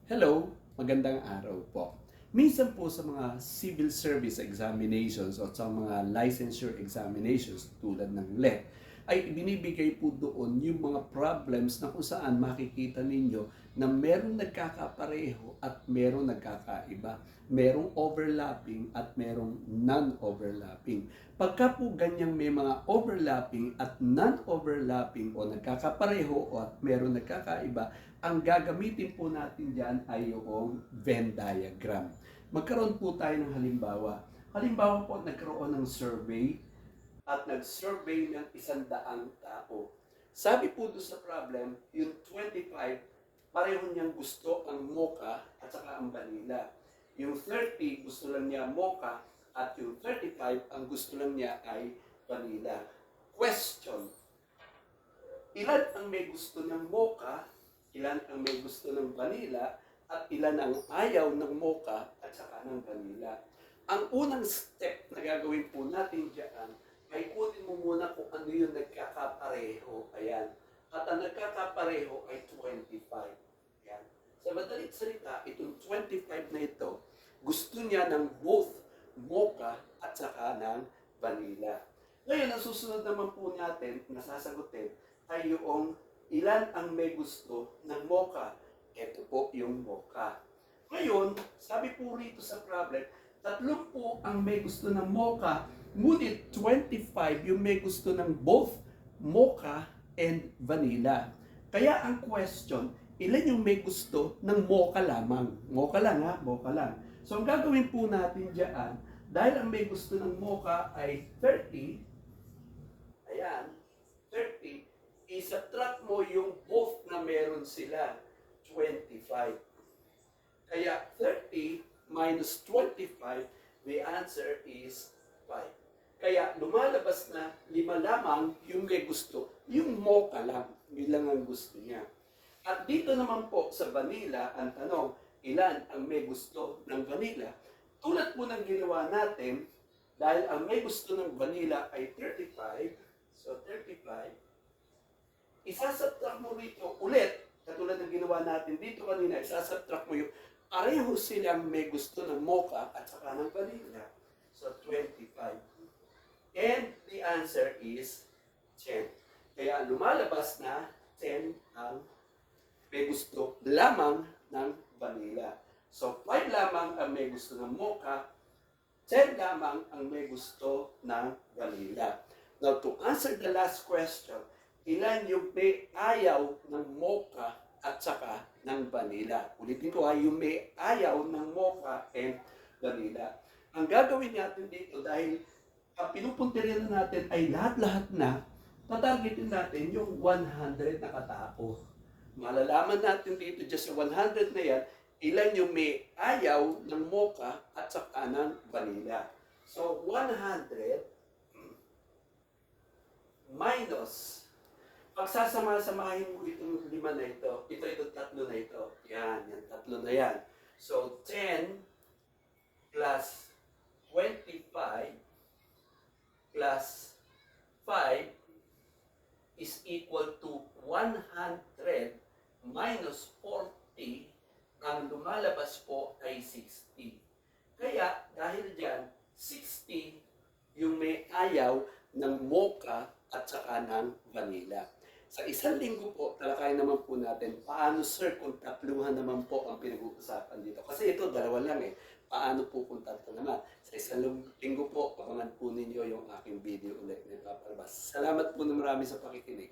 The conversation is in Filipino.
Hello, magandang araw po. Minsan po sa mga civil service examinations o sa mga licensure examinations tulad ng LET, ay binibigay po doon yung mga problems na kung saan makikita ninyo na merong nagkakapareho at merong nagkakaiba. Merong overlapping at merong non-overlapping. Pagka po ganyang may mga overlapping at non-overlapping o nagkakapareho o at merong nagkakaiba, ang gagamitin po natin dyan ay yung Venn diagram. Magkaroon po tayo ng halimbawa. Halimbawa po, nagkaroon ng survey at nag-survey ng 100 tao. Sabi po doon sa problem, yung 25, pareho niyang gusto ang mocha at saka ang vanilla. Yung 30, gusto lang niya mocha at yung 35, ang gusto lang niya ay vanilla. Question, ilan ang may gusto ng mocha, ilan ang may gusto ng vanilla, at ilan ang ayaw ng mocha at saka ng vanilla. Ang unang step na gagawin po natin dyan ay kunin mo muna kung ano yung nagkakapareho. Ayan. At ang nagkakapareho ay 25. Ayan. Sa madalit salita, itong 25 na ito, gusto niya ng both mocha at saka ng vanilla. Ngayon, ang susunod naman po natin na sasagutin ay yung ilan ang may gusto ng mocha. Ito po yung mocha. Ngayon, sabi po rito sa problem, 3 po ang may gusto ng mocha, ngunit 25 yung may gusto ng both mocha and vanilla. Kaya ang question, ilan yung may gusto ng mocha lamang? Mocha lang ha, mocha lang. So ang gagawin po natin dyan, dahil ang may gusto ng mocha ay 30, ayan, 30, isa-track mo yung both na meron sila, 25. Kaya 30 minus 25, the answer is 5. Kaya lumalabas na 5 lamang yung may gusto. Yung mocha lang, yun lang ang gusto niya. At dito naman po sa vanilla, ang tanong, ilan ang may gusto ng vanilla? Tulad po ng ginawa natin, dahil ang may gusto ng vanilla ay 35, so 35, isasubtract mo rito ulit, katulad ng ginawa natin dito kanina, isasubtract mo yung pareho silang may gusto ng mocha at saka ng vanilla. So 25. And the answer is 10. Kaya lumalabas na 10 ang may gusto lamang ng vanilla. So 5 lamang ang may gusto ng mocha, 10 lamang ang may gusto ng vanilla. Now to answer the last question, ilan yung may ayaw ng mocha at saka ng vanilla? Ulitin ko yung may ayaw ng mocha and vanilla. Ang gagawin natin dito, dahil ang pinupuntiryan natin ay lahat-lahat na, tatargetin natin yung 100 na katao. Malalaman natin dito just sa 100 na yan, ilan yung may ayaw ng mocha at saka ng vanilla. So 100 minus, pagsasama-samahin mo itong 5 na ito, itong 3 na ito. Yan, 3 na yan. So 10 plus 25 plus 5 is equal to 100 minus 40. Ang lumalabas po ay 60. Kaya dahil dyan, 60 yung may ayaw ng mocha at saka ng vanilla. Sa isang linggo po, talakayin naman po natin paano sir kung 3 naman po ang pinag-uusapan dito. Kasi ito, 2 lang eh. Paano po kung 3 naman? Sa isang linggo po, pakangan po ninyo yung aking video ulit na ipapalabas. Salamat po na marami sa pakikinig.